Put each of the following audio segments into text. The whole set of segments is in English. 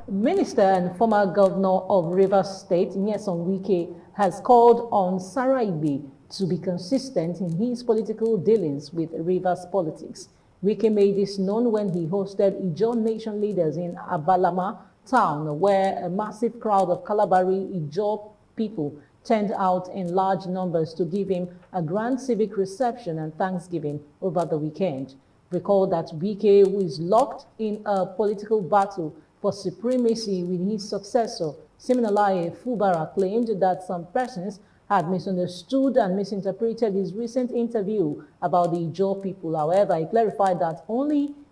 Minister and former governor of Rivers State, Nyesom Wike, has called on Sara Igbe to be consistent in his political dealings with Rivers politics. Wike made this known when he hosted Ijaw Nation leaders in Abalama town, where a massive crowd of Kalabari Ijaw people turned out in large numbers to give him a grand civic reception and thanksgiving over the weekend. Recall that Wike, who is locked in a political battle for supremacy with his successor, Siminalayi Fubara, claimed that some persons had misunderstood and misinterpreted his recent interview about the Ijaw people. However, he clarified that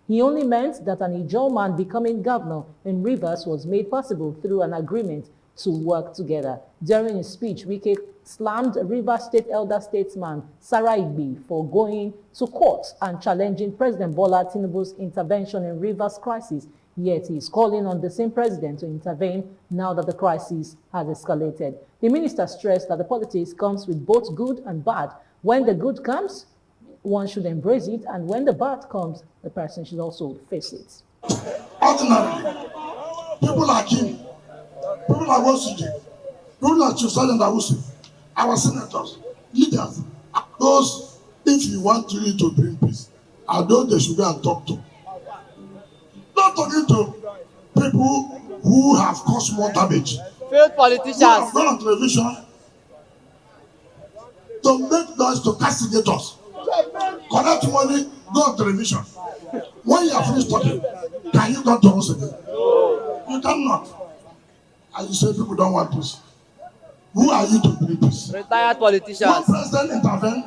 he only meant that an Ijaw man becoming governor in Rivers was made possible through an agreement to work together. During his speech, Wike slammed Rivers State elder statesman Sara Igbe for going to court and challenging President Bola Tinubu's intervention in Rivers crisis. Yet he is calling on the same president to intervene now that the crisis has escalated. The minister stressed that the politics comes with both good and bad. When the good comes, one should embrace it, and when the bad comes, the person should also face it. Ordinarily, people like him, people like Wosiji, people like Chusadan Dawusi, our senators, leaders, those, if you want really to bring peace, are those they should go and talk to. Not talking to people who have caused more damage. Failed politicians. Who have gone on television to make noise, to castigate us. Collect money, go on television. When you are finished talking, can you come to us again? You cannot. And you say people don't want peace. Who are you to bring peace? Retired politicians. When president intervened,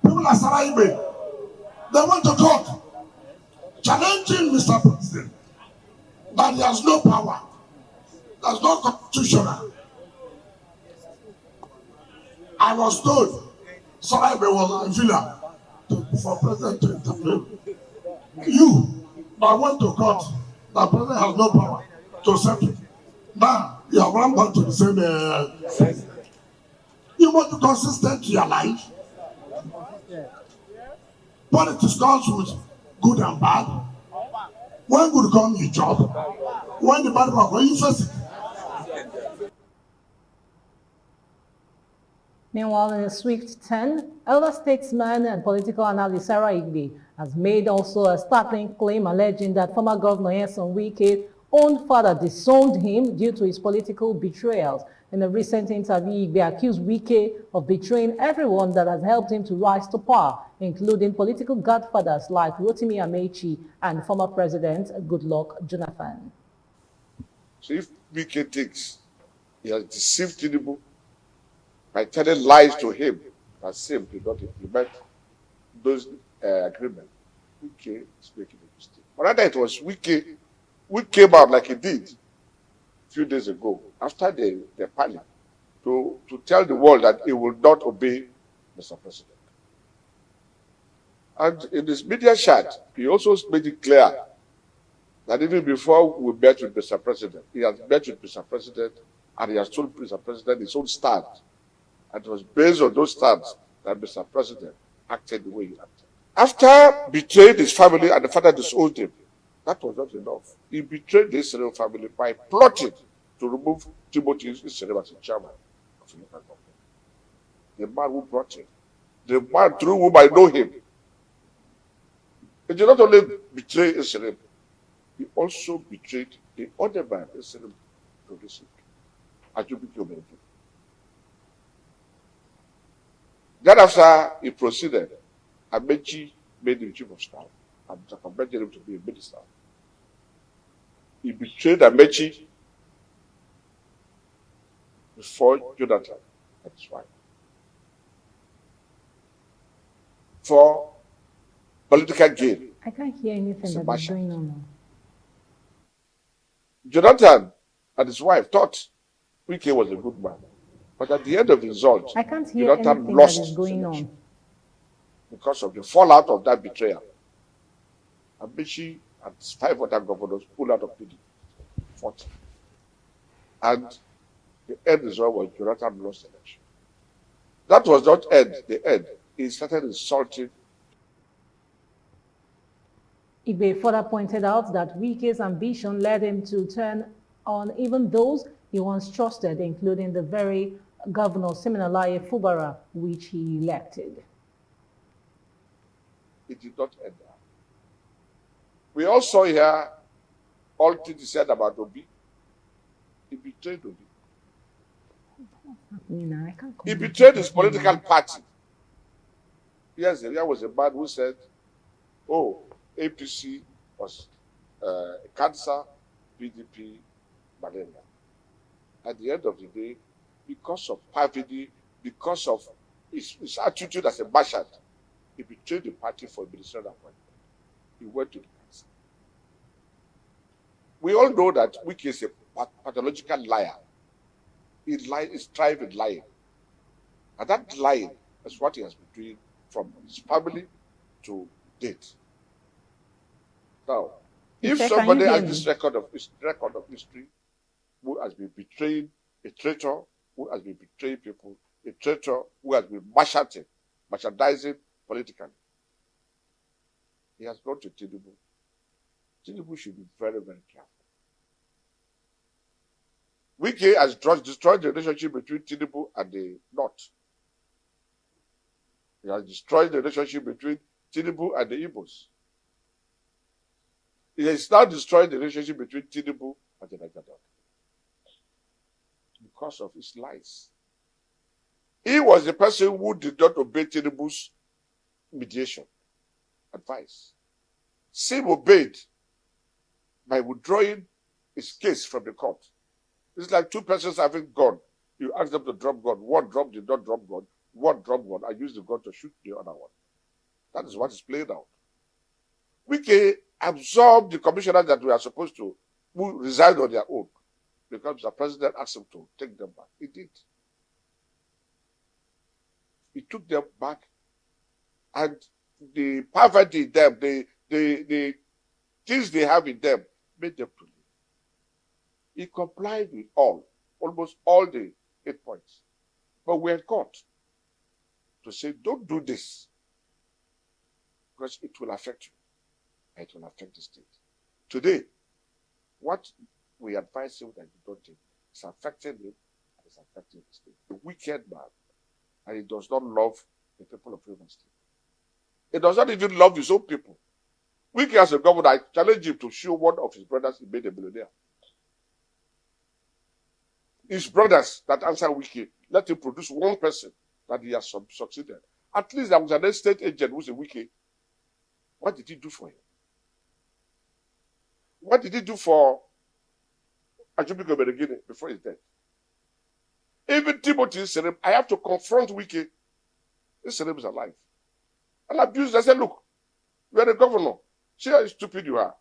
people like Sara Igbe, they went to court, challenging Mr. President that he has no power, there's no constitutional. I was told Sara Igbe was in villa for president to intervene. You, I went to court, the president has no power to settle. Now, you have run back to the same. You must be consistent to your life. Politics comes with good and bad. When good comes, you job. When the bad comes, you face it. Meanwhile, in a swift turn, elder statesman and political analyst Sara Igbe has made also a startling claim alleging that former Governor Nyesom Wike's own father disowned him due to his political betrayals. In a recent interview, Igbe accused Wike of betraying everyone that has helped him to rise to power, including political godfathers like Rotimi Amechi and former President Goodluck Jonathan. So if Wike thinks he has deceived Tinubu by telling lies to him, that same did not implement those agreements, Wike is making a mistake. But rather it was Wike who came out like he did a few days ago after the parliament to tell the world that he will not obey Mr. President. And in his media chat, he also made it clear that even before we met with Mr. President, he has met with Mr. President and he has told Mr. President his own stand. And it was based on those stands that Mr. President acted the way he acted. After betraying his family and the father disowned him, that was not enough. He betrayed the Israel family by plotting to remove Timothy Israel as a chairman of the local government. The man who brought him, the man through whom I know him. He did not only betray Israel, he also betrayed the other man Israel producing, Ajubi Kyomedu. Then after he proceeded, Amechi made him chief of staff and recommended him to be a minister. He betrayed Amechi before Jonathan and his wife. For political gain. I can't hear anything that is going on now. Jonathan and his wife thought Wike was a good man. But at the end of the result, I can't hear anything that is going on. Because of the fallout of that betrayal. Amechi and 5 other governors pulled out of PDP. 40. And the end result was Jonathan lost the election. That was not the end. He started insulting. Igbe further pointed out that Wike's ambition led him to turn on even those he once trusted, including the very Governor Siminalayi Fubara, which he elected. It did not end there. We also hear all things he said about Obi. He betrayed Obi. He betrayed his political party. Yes, there was a man who said, oh, APC was cancer, PDP, malaria. At the end of the day, because of perfidy, because of his attitude as a bashad, he betrayed the party for a ministerial appointment. He went to the cancer. We all know that Wike is a pathological liar. He strives in lying. And that lying is what he has been doing from his family to date. Now, if somebody has this record of history, who has been betraying, a traitor, who has been betraying people, a traitor who has been bashardizing politically, he has gone to Tinubu. Tinubu should be very, very careful. Wike has destroyed the relationship between Tinubu and the North. He has destroyed the relationship between Tinubu and the Igbos. He has now destroyed the relationship between Tinubu and the Niger Delta because of his lies. He was the person who did not obey Tinubu's mediation advice. Sim obeyed by withdrawing his case from the court. It's like two persons having gun. You ask them to drop gun. One did not drop gun. One dropped gun. I used the gun to shoot the other one. That is what is played out. Wike absorbed the commissioners that were supposed to, who resigned on their own, because the president asked him to take them back. He did. He took them back, and the poverty in them, the things they have in them, made them to leave. He complied with almost all the 8 points. But we are caught to say, don't do this, because it will affect you. It will affect the state. Today, what we advise him that you don't take is affecting him and it's affecting the state. The wicked man, and he does not love the people of Rivers State. He does not even love his own people. Wike, as a governor, I challenge him to show one of his brothers he made a millionaire. His brothers that answer Wike, let him produce one person that he has succeeded. At least there was an estate agent who's a Wike. What did he do for him? What did he do for Ajubiko Beregine before his death? Even Timothy Serem, I have to confront Wike. This Serem is alive. And abused. I said, look, you are the governor. See how stupid you are.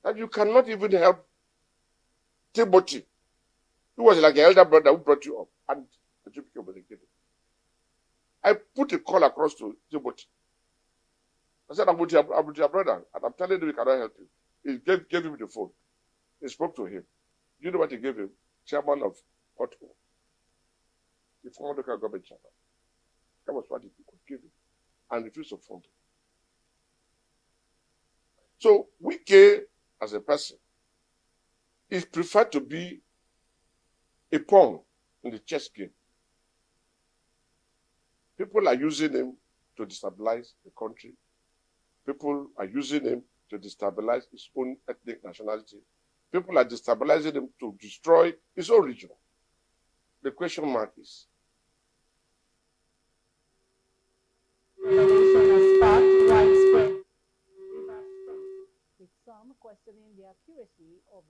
And you cannot even help Timothy, who was like an elder brother who brought you up. And Ajubiko Beregine. I put a call across to Timothy. I said, I'm with your brother, and I'm telling him he cannot help you. He gave him the phone. He spoke to him. You know what he gave him? Chairman of Porto. The former local government chairman. That was what he could give him. And refused to fund him. So, Wike, as a person, is preferred to be a pawn in the chess game. People are using him to destabilize the country. People are using him to destabilize his own ethnic nationality. People are destabilizing him to destroy his own region. The question mark is, revolution has sparked widespread with some questioning the accuracy of